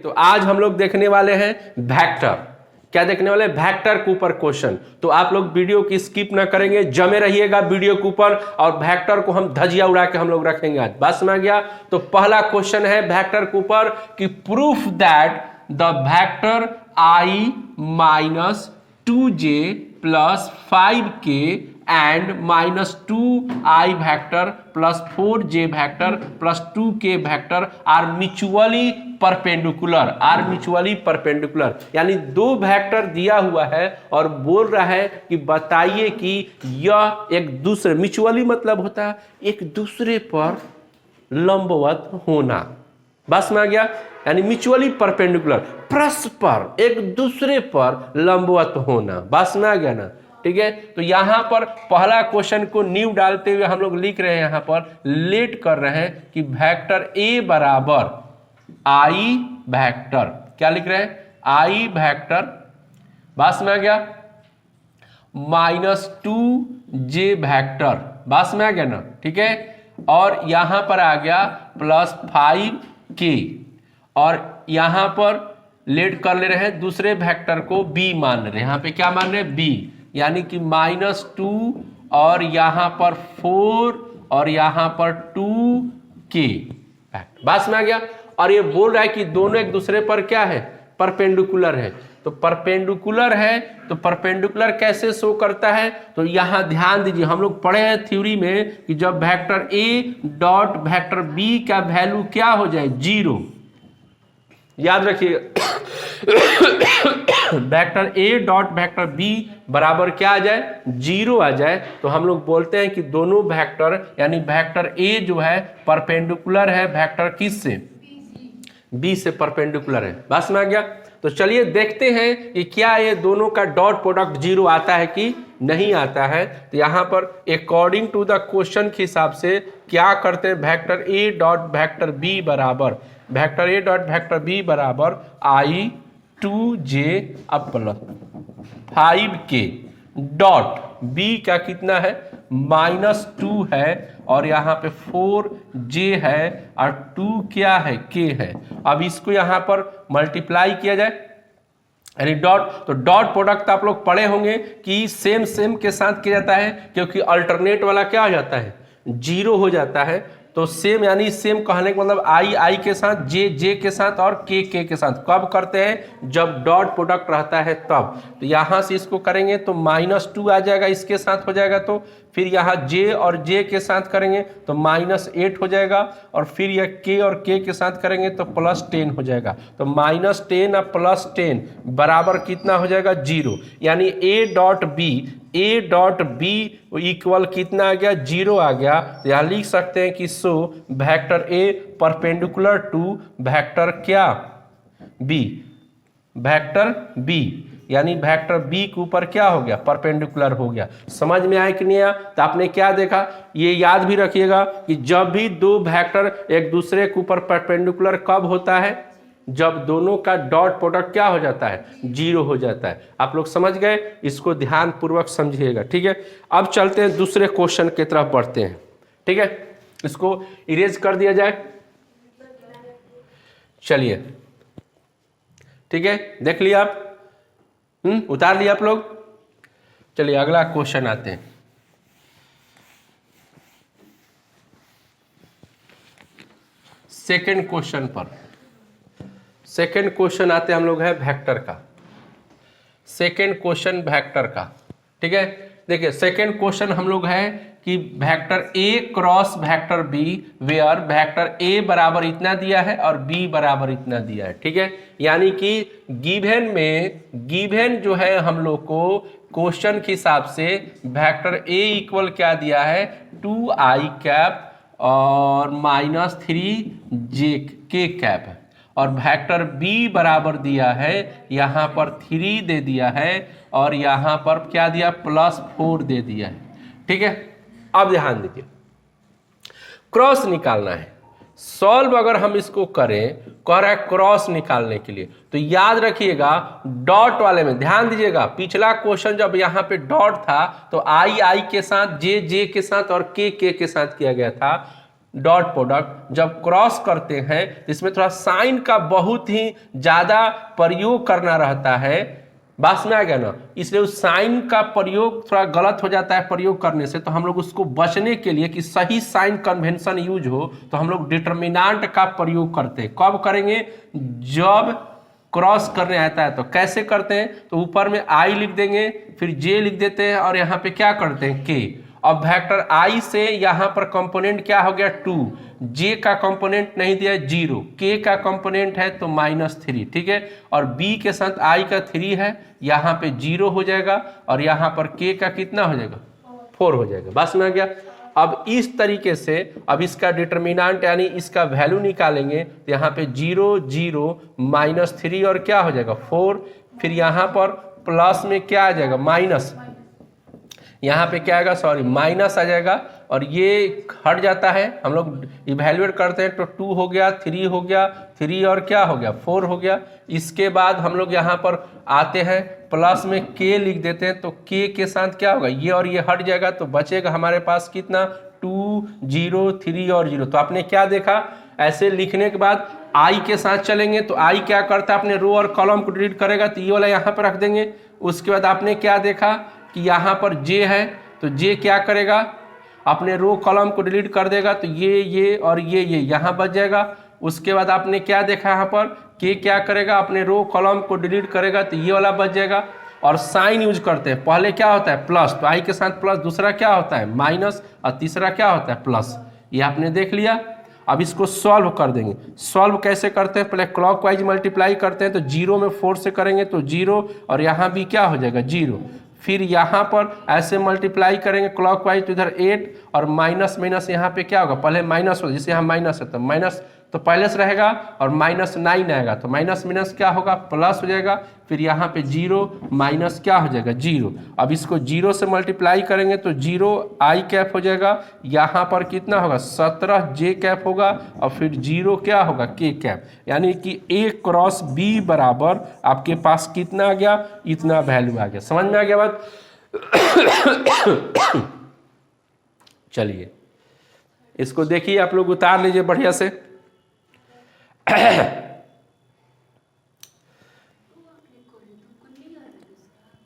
तो आज हम लोग देखने वाले हैं वेक्टर। क्या देखने वाले? वेक्टर के ऊपर क्वेश्चन। तो आप लोग वीडियो की स्किप ना करेंगे, जमे रहिएगा वीडियो के ऊपर और वेक्टर को हम धजिया उड़ा के हम लोग रखेंगे आज। बात समझ गया? तो पहला क्वेश्चन है वेक्टर के ऊपर कि proof that the vector i minus 2j plus 5k and minus 2i vector plus 4j vector plus 2k vector are mutually perpendicular. यानी दो वेक्टर दिया हुआ है और बोल रहा है कि बताइए कि यह एक दूसरे, म्यूचुअली मतलब होता है एक दूसरे पर लंबवत होना। बस में आ गया? यानी म्यूचुअली परपेंडिकुलर, परस्पर एक दूसरे पर लंबवत होना। बस में आ गया ना? ठीक है। तो यहां पर पहला क्वेश्चन को न्यू डालते हुए हम लोग लिख रहे हैं, यहां पर लेट कर रहे हैं कि वेक्टर ए बराबर आई वेक्टर, क्या लिख रहे हैं? आई वेक्टर, बस में आ गया, माइनस 2j वेक्टर, बस में आ गया ना? ठीक है। और यहां पर आ गया प्लस 5k और यहां पर लेट कर ले रहे हैं दूसरे वेक्टर को b मान रहे हैं। यहां पे क्या मान रहे हैं? b, यानी कि माइनस 2 और यहां पर 4 और यहां पर 2k। बस में आ गया। और ये बोल रहा है कि दोनों एक दूसरे पर क्या है? परपेंडिकुलर है। तो परपेंडिकुलर है तो परपेंडिकुलर कैसे शो करता है? तो यहां ध्यान दीजिए, हम लोग पढ़े हैं थ्योरी में कि जब vector A dot vector B का वैल्यू क्या हो जाए? 0। याद रखिए vector A dot vector B बराबर क्या आ जाए? 0 आ जाए तो हम लोग बोलते हैं कि दोनों वेक्टर, यानी वेक्टर ए जो है परपेंडिकुलर है वेक्टर किस से? बी से परपेंडिकुलर है। बस में आ गया? तो चलिए देखते हैं कि क्या ये दोनों का डॉट प्रोडक्ट 0 आता है कि नहीं आता है। तो यहां पर अकॉर्डिंग टू द क्वेश्चन के हिसाब से क्या करते हैं? Vector A dot vector B बराबर, vector A dot vector B बराबर आई 2j अब प्लस 5k डॉट b का कितना है? माइनस 2 है और यहाँ पे 4j है और 2 क्या है? k है। अब इसको यहाँ पर मल्टीप्लाई किया जाए, यानी डॉट, तो डॉट प्रोडक्ट आप लोग पढ़े होंगे कि सेम सेम के साथ किया जाता है, क्योंकि अल्टरनेट वाला क्या हो जाता है? 0 हो जाता है। तो सेम, यानी सेम कहने का मतलब आई के साथ, जे के साथ और के के साथ कब करते हैं? जब डॉट प्रोडक्ट रहता है तब। तो यहां से इसको करेंगे तो माइनस 2 आ जाएगा, इसके साथ हो जाएगा। तो फिर यहाँ जे और जे के साथ करेंगे तो माइनस 8 हो जाएगा और फिर यह के और के साथ करेंगे तो प्लस 10 हो जाएगा। तो माइनस 10 और प्लस 10 बराबर कितना हो जाएगा? 0। यानी ए डॉट बी इक्वल कितना आ गया? 0 आ गया। तो यहाँ लिख सकते हैं कि so vector A perpendicular to vector क्या? बी, वेक्टर बी, यानी वेक्टर बी के ऊपर क्या हो गया? परपेंडिकुलर हो गया। समझ में आया कि नहीं आया? तो आपने क्या देखा? ये याद भी रखिएगा कि जब भी दो वेक्टर एक दूसरे के ऊपर परपेंडिकुलर कब होता है? जब दोनों का डॉट प्रोडक्ट क्या हो जाता है? 0 हो जाता है। आप लोग समझ गए? इसको ध्यान पूर्वक समझिएगा। ठीक है। अब चलते हैं दूसरे क्वेश्चन की तरफ बढ़ते हैं। ठीक है, इसको इरेज कर दिया जाए। चलिए, ठीक है, देख लिया आप? उतार लिया आप लोग? चलिए अगला क्वेश्चन आते हैं। सेकंड क्वेश्चन पर। सेकंड क्वेश्चन आते हम लोग है वेक्टर का। सेकंड क्वेश्चन वेक्टर का, ठीक है। देखिए सेकंड क्वेश्चन हम लोग है कि vector A cross vector B where vector A बराबर इतना दिया है और बी बराबर इतना दिया है। ठीक है, यानी कि गिवन जो है हम लोग को क्वेश्चन के हिसाब से वेक्टर ए इक्वल क्या दिया है? 2i कैप और माइनस 3j के कैप है और वेक्टर बी बराबर दिया है, यहाँ पर 3 दे दिया है और यहाँ पर क्या दिया? प्लस 4 दे दिया है। ठीक है, अब ध्यान दीजिए, क्रॉस निकालना है। सॉल्व अगर हम इसको करें, कह रहा है क्रॉस निकालने के लिए, तो याद रखिएगा डॉट वाले में ध्यान दीजिएगा। पिछला क्वेश्चन जब यहाँ पे डॉट था तो आई के साथ, जे के साथ और के साथ किया गया था। डॉट प्रोडक्ट जब क्रॉस करते हैं इसमें थोड़ा साइन का बहुत ही ज्यादा प्रयोग करना रहता है, बात में आ गया ना, इसलिए उस साइन का प्रयोग थोड़ा गलत हो जाता है प्रयोग करने से। तो हम लोग उसको बचने के लिए कि सही साइन कन्वेंशन यूज हो तो हम लोग डिटर्मिनेंट का प्रयोग करते हैं। कब करेंगे? जब क्रॉस करने आता है। तो कैसे करते हैं? तो ऊपर में आई लिख देंगे, फिर जे लिख देते हैं और यहाँ पे क्या करते हैं के। अब वेक्टर आई से यहाँ पर कंपोनेंट क्या हो गया 2, जे का कंपोनेंट नहीं दिया 0, के का कंपोनेंट है तो -3, ठीक है। और बी के साथ आई का 3 है, यहाँ पे 0 हो जाएगा और यहाँ पर के का कितना हो जाएगा 4 हो जाएगा। बस में आ गया। अब इस तरीके से अब इसका डिटर्मिनेंट यानी इसका वैल्यू निकालेंगे तो यहाँ पे 0 0 -3 और क्या हो जाएगा 4, फिर यहाँ पर प्लस में क्या आ जाएगा माइनस, यहाँ पे क्या आएगा सॉरी माइनस आ जाएगा और ये हट जाता है। हम लोग इवैल्यूएट करते हैं तो 2 हो गया, 3 हो गया, 3 और क्या हो गया 4 हो गया। इसके बाद हम लोग यहाँ पर आते हैं प्लस में के लिख देते हैं तो के के साथ क्या होगा ये और ये हट जाएगा तो बचेगा हमारे पास कितना 2 0 3 और 0। तो आपने क्या देखा, ऐसे लिखने के बाद आई के साथ चलेंगे तो आई क्या करता है अपने रो और कॉलम को डिलीट करेगा तो ये वाला यहाँ पर रख देंगे। उसके बाद आपने क्या देखा कि यहाँ पर जे है तो जे क्या करेगा अपने रो कॉलम को डिलीट कर देगा तो ये और ये यहाँ बच जाएगा। उसके बाद आपने क्या देखा यहाँ पर के क्या करेगा अपने रो कॉलम को डिलीट करेगा तो ये वाला बच जाएगा। और साइन यूज करते हैं, पहले क्या होता है प्लस तो आई के साथ प्लस, दूसरा क्या होता है माइनस और तीसरा क्या होता है प्लस। ये आपने देख लिया। अब इसको सॉल्व कर देंगे। सॉल्व कैसे करते हैं, पहले क्लॉकवाइज मल्टीप्लाई करते हैं तो 0 में 4 से करेंगे तो 0 और यहाँ भी क्या हो जाएगा 0। फिर यहाँ पर ऐसे मल्टीप्लाई करेंगे क्लॉकवाइज तो इधर 8 और माइनस माइनस यहाँ पे क्या होगा पहले माइनस होगा, जैसे यहाँ माइनस है तो माइनस तो पहले से रहेगा और -9 आएगा तो माइनस माइनस क्या होगा प्लस हो जाएगा। फिर यहाँ पे 0 माइनस क्या हो जाएगा 0। अब इसको 0 से मल्टीप्लाई करेंगे तो 0 आई कैप हो जाएगा, यहाँ पर कितना होगा 17 जे कैप होगा और फिर 0 क्या होगा के कैप। यानी कि A क्रॉस B बराबर आपके पास कितना आ गया, इतना वैल्यू आ गया। समझ में आ गया बात? चलिए इसको देखिए, आप लोग उतार लीजिए बढ़िया से।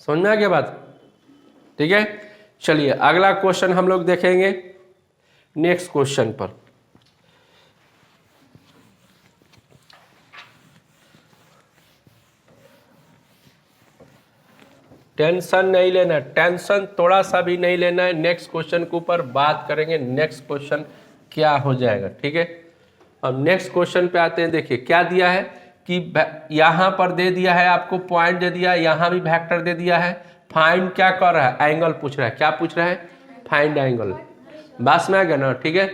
समझ में आ गया बात? ठीक है, चलिए अगला क्वेश्चन हम लोग देखेंगे नेक्स्ट क्वेश्चन पर। टेंशन नहीं लेना, टेंशन थोड़ा सा भी नहीं लेना है। नेक्स्ट क्वेश्चन के ऊपर बात करेंगे, नेक्स्ट क्वेश्चन क्या हो जाएगा। ठीक है, अब नेक्स्ट क्वेश्चन पे आते हैं। देखिए क्या दिया है कि यहाँ पर दे दिया है आपको पॉइंट दे दिया है, यहाँ भी वेक्टर दे दिया है। फाइंड क्या कर रहा है, एंगल पूछ रहा है। क्या पूछ रहा है, फाइंड एंगल। बस में आ गया ना? ठीक है,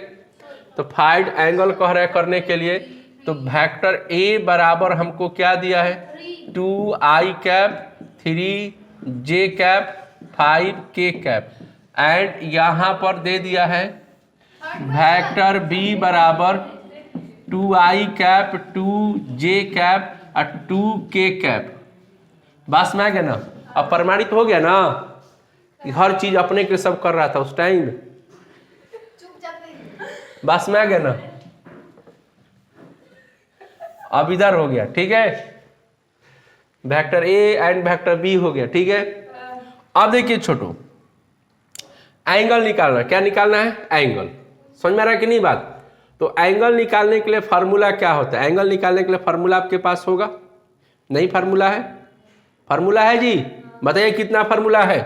तो फाइंड एंगल कह रहा है करने के लिए तो वेक्टर ए बराबर हमको क्या दिया है 2i cap 3j cap 5k cap and यहाँ पर दे दिया है वेक्टर बी बराबर 2i कैप 2j कैप और 2k कैप। बस में आ गया ना? अब प्रमाणित हो गया ना कि हर चीज अपने के सब कर रहा था उस टाइम। बस में आ गया ना? अब इधर हो गया। ठीक है, vector A and vector B हो गया। ठीक है, अब देखिए छोटो, एंगल निकालना। क्या निकालना है, एंगल। समझ में आ रहा है कि नहीं बात? तो एंगल निकालने के लिए फार्मूला क्या होता है? एंगल निकालने के लिए फार्मूला आपके पास होगा नहीं? फार्मूला है, फार्मूला है जी, बताइए कितना फार्मूला है।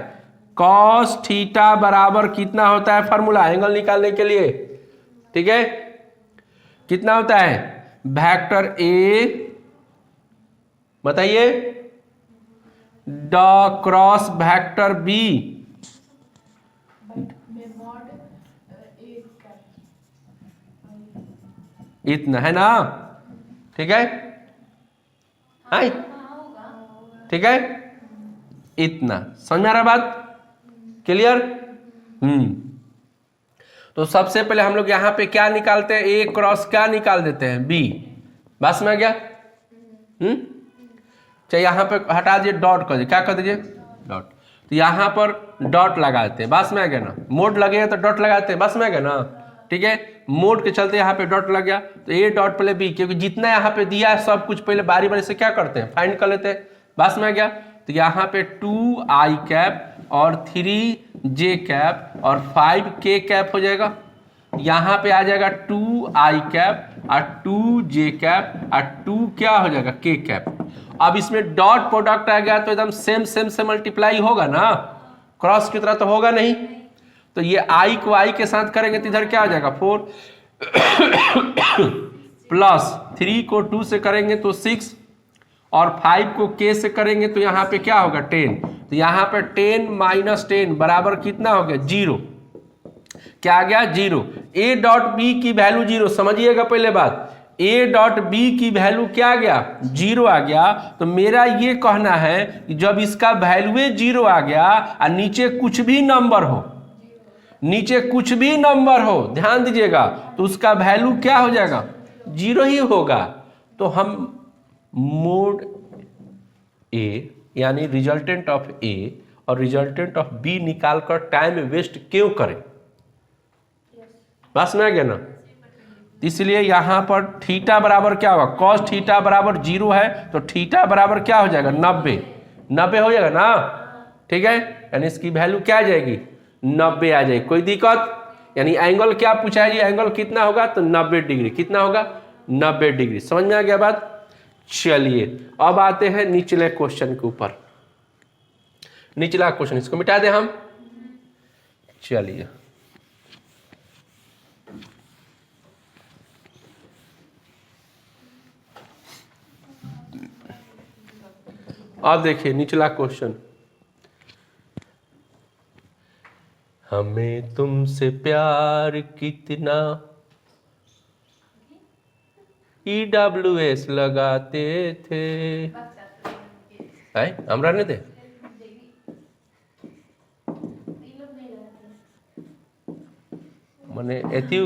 कॉस थीटा बराबर कितना होता है फार्मूला एंगल निकालने के लिए? ठीक है, कितना होता है, वेक्टर ए बताइए ड क्रॉस वेक्टर बी इतना है ना? ठीक है, ठीक है, इतना। समझ में आ रहा बात? क्लियर? तो सबसे पहले हम लोग यहाँ पे क्या निकालते हैं, ए क्रॉस क्या निकाल देते हैं बी। बस में आ गया? चाहे यहाँ पे हटा दीजिए, डॉट कर दीजिए। क्या कर दीजिए, डॉट। तो यहाँ पर डॉट लगाते हैं। बस में आ गया ना? मोड लगेगा तो डॉट लगाते हैं। बस में आ गया ना? ठीक है, मोड के चलते यहाँ पे डॉट लग गया, तो ए डॉट पहले बी, क्योंकि जितना यहाँ पे दिया है सब कुछ पहले बारी बारी से क्या करते हैं, फाइंड कर लेते हैं। बस में आ गया, तो यहाँ पे 2i कैप और 3j कैप और 5k कैप हो जाएगा। यहाँ पे आ जाएगा 2i कैप और 2j कैप और 2 क्या हो जाएगा, k कैप। अब इसमें डॉट प्रोडक्ट आ गया तो एकदम सेम सेम से मल्टीप्लाई होगा ना, क्रॉस की तरह तो होगा नहीं। तो ये i को i के साथ करेंगे तो इधर क्या आ जाएगा 4 प्लस 3 को 2 से करेंगे तो 6 और 5 को k से करेंगे तो यहाँ पे क्या होगा 10। तो यहाँ पे 10 माइनस 10 बराबर कितना हो गया 0। क्या आ गया 0। a डॉट बी की वैल्यू 0, समझिएगा पहले बात, a डॉट बी की वैल्यू क्या आ गया 0 आ गया। तो मेरा ये कहना है कि जब इसका वैल्यू 0 आ गया और नीचे कुछ भी नंबर हो, नीचे कुछ भी नंबर हो, ध्यान दीजिएगा, तो उसका वैल्यू क्या हो जाएगा 0 ही होगा। तो हम मोड a यानी रिजल्टेंट ऑफ a और रिजल्टेंट ऑफ b निकालकर टाइम वेस्ट क्यों करें, बस में आ गया ना। इसलिए यहां पर थीटा बराबर क्या होगा, कॉस थीटा बराबर 0 है, तो थीटा बराबर क्या हो जाएगा 90 हो जाएगा ना, ठीक है। यानी इसकी वैल्यू क्या आ जाएगी 90 आ जाएगी, कोई दिक्कत। यानी एंगल क्या पूछा है जी, एंगल कितना होगा, तो 90 डिग्री, कितना होगा 90 डिग्री। समझ में आ गया बात। चलिए अब आते हैं निचले क्वेश्चन के ऊपर। निचला क्वेश्चन इसको मिटा दें हम। चलिए अब देखिए निचला क्वेश्चन, हमें तुमसे प्यार कितना EWS लगाते थे, हमरा नहीं दे मने एती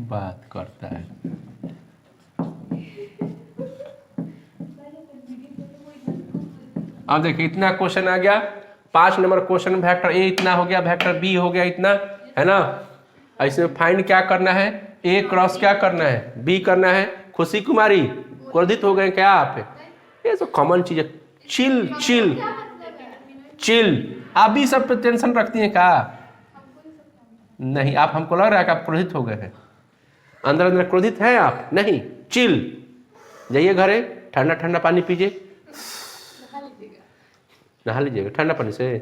बात करता है। अब देखिए इतना क्वेश्चन आ गया, 5 नंबर क्वेश्चन, वेक्टर ए इतना हो गया, वेक्टर बी हो गया इतना, है ना। इसमें फाइंड क्या करना है, ए क्रॉस क्या करना है, बी करना है। खुशी कुमारी क्रोधित हो गए क्या आप, ये तो कॉमन चीज है। चिल चिल चिल, आप भी सब पे टेंशन रखती हैं क्या, नहीं आप, हमको लग रहा है कि आप क्रोधित हो गए हैं, अंदर अंदर क्रोधित हैं आप, नहीं। चिल, जाइए घरे, ठंडा ठंडा पानी पीजिए, नहा लीजिएगा ठंडा पानी से,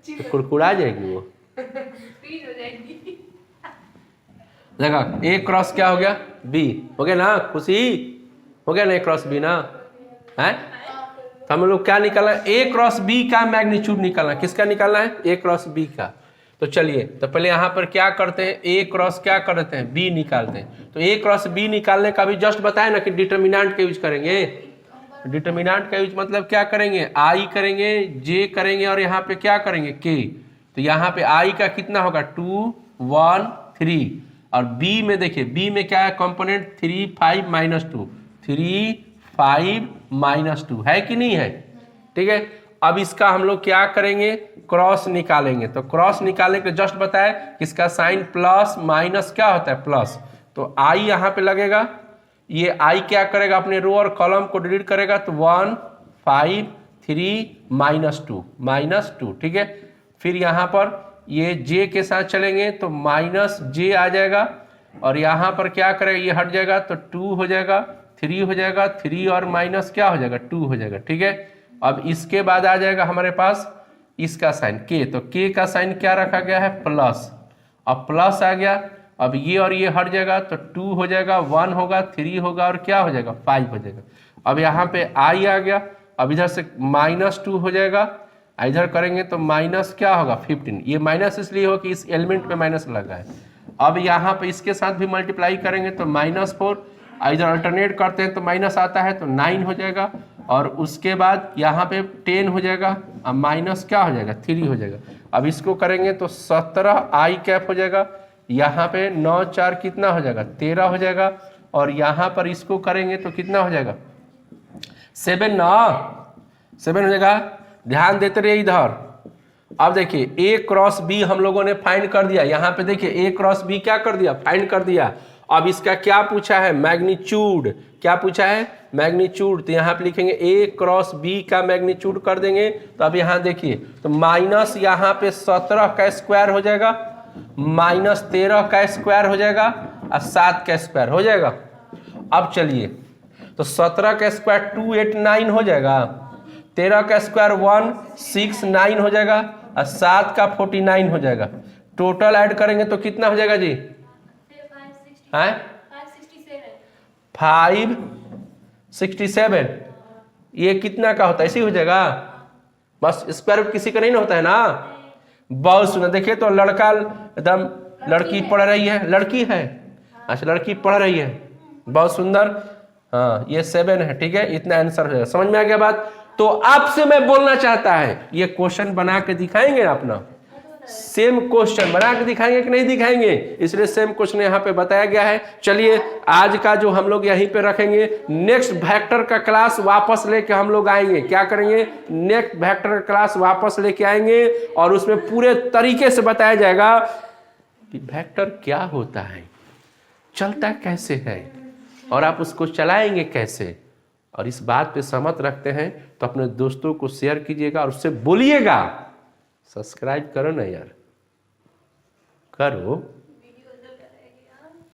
तो कुड़कुड़ा जाएगी वो देखा। ए क्रॉस क्या हो गया बी हो गया ना, खुशी हो गया ना, ए क्रॉस बी ना है। तो हम लोग क्या निकालना है, ए क्रॉस बी का मैग्नीट्यूड निकालना है। किसका निकालना है, ए क्रॉस बी का। तो चलिए तो पहले यहाँ पर क्या करते हैं, ए क्रॉस क्या करते हैं बी निकालते हैं। तो ए क्रॉस बी निकालने का भी जस्ट बताया ना कि डिटर्मिनेंट का यूज करेंगे। डिटर्मिनेंट का यूज मतलब क्या करेंगे, आई करेंगे, जे करेंगे और यहाँ पे क्या करेंगे के। तो यहाँ पे आई का कितना होगा 2 1 3 और बी में देखिए, बी में क्या है कंपोनेंट 3 5 -2, 3 5 -2 है कि नहीं है, ठीक है। अब इसका हम लोग क्या करेंगे, क्रॉस निकालेंगे। तो क्रॉस निकालने के जस्ट बताया कि इसका साइन प्लस माइनस क्या होता है प्लस। तो आई यहाँ पे लगेगा, ये आई क्या करेगा अपने रो और कॉलम को डिलीट करेगा, तो 1 5 3 -2 ठीक है। फिर यहाँ पर ये जे के साथ चलेंगे तो माइनस जे आ जाएगा और यहाँ पर क्या करेगा, ये हट जाएगा तो 2 हो जाएगा, 3 हो जाएगा, 3 और माइनस क्या हो जाएगा 2 हो जाएगा, ठीक है। अब इसके बाद आ जाएगा हमारे पास इसका साइन के, तो के का साइन क्या रखा गया है प्लस। अब प्लस आ गया, अब ये और ये हट जाएगा तो 2 हो जाएगा, 1 होगा, 3 होगा और क्या हो जाएगा 5 हो जाएगा। अब यहाँ पे आई आ गया, अब इधर से -2 हो जाएगा, इधर करेंगे तो माइनस क्या होगा 15। ये माइनस इसलिए हो कि इस एलिमेंट पे माइनस लगा है। अब यहाँ पे इसके साथ भी मल्टीप्लाई करेंगे तो -4, इधर अल्टरनेट करते हैं तो माइनस आता है तो 9 हो जाएगा और उसके बाद यहाँ पे 10 हो जाएगा, अब माइनस क्या हो जाएगा 3 हो जाएगा। अब इसको करेंगे तो 17 आई कैप हो जाएगा, यहाँ पे 9 4 कितना हो जाएगा 13 हो जाएगा और यहाँ पर इसको करेंगे तो कितना हो जाएगा 7 ना, 7 हो जाएगा। ध्यान देते रहिए इधर। अब देखिए ए क्रॉस बी हम लोगों ने फाइंड कर दिया। यहाँ पे देखिए ए क्रॉस बी क्या कर दिया, फाइंड कर दिया। अब इसका क्या पूछा है, मैग्नीट्यूड। क्या पूछा है, मैग्नीट्यूड। तो यहाँ पे लिखेंगे ए क्रॉस बी का मैग्नीट्यूड कर देंगे। तो अब यहाँ देखिए, तो माइनस यहाँ पे 17 का स्क्वायर हो जाएगा, माइनस 13 का स्क्वायर हो जाएगा और 7 का स्क्वायर हो जाएगा। अब चलिए, तो 17 का स्क्वायर 289 हो जाएगा, 13 का स्क्वायर 169 हो जाएगा और 7 का 49 हो जाएगा। टोटल ऐड करेंगे तो कितना हो जाएगा जी, 567। ये कितना का होता है, इसी हो जाएगा। बस स्क्वायर किसी का नहीं ना होता है ना। बहुत सुंदर। देखिए तो लड़का एकदम, लड़की पढ़ रही है, लड़की है, अच्छा लड़की पढ़ रही है, बहुत सुंदर। हाँ ये 7 है, ठीक है, इतना आंसर हो जाएगा। समझ में आ गया बात। तो आपसे मैं बोलना चाहता है, ये क्वेश्चन बना के दिखाएंगे अपना, सेम क्वेश्चन बना के दिखाएंगे कि नहीं दिखाएंगे, इसलिए सेम क्वेश्चन यहाँ पे बताया गया है। चलिए आज का जो हम लोग यहीं पे रखेंगे, नेक्स्ट वेक्टर का क्लास वापस लेके हम लोग आएंगे। क्या करेंगे, नेक्स्ट वेक्टर का क्लास वापस लेके आएंगे और उसमें पूरे तरीके से बताया जाएगा कि वेक्टर क्या होता है, चलता कैसे है और आप उसको चलाएंगे कैसे। और इस बात पे सहमत रखते हैं तो अपने दोस्तों को शेयर कीजिएगा और उससे बोलिएगा सब्सक्राइब करो ना यार, करो।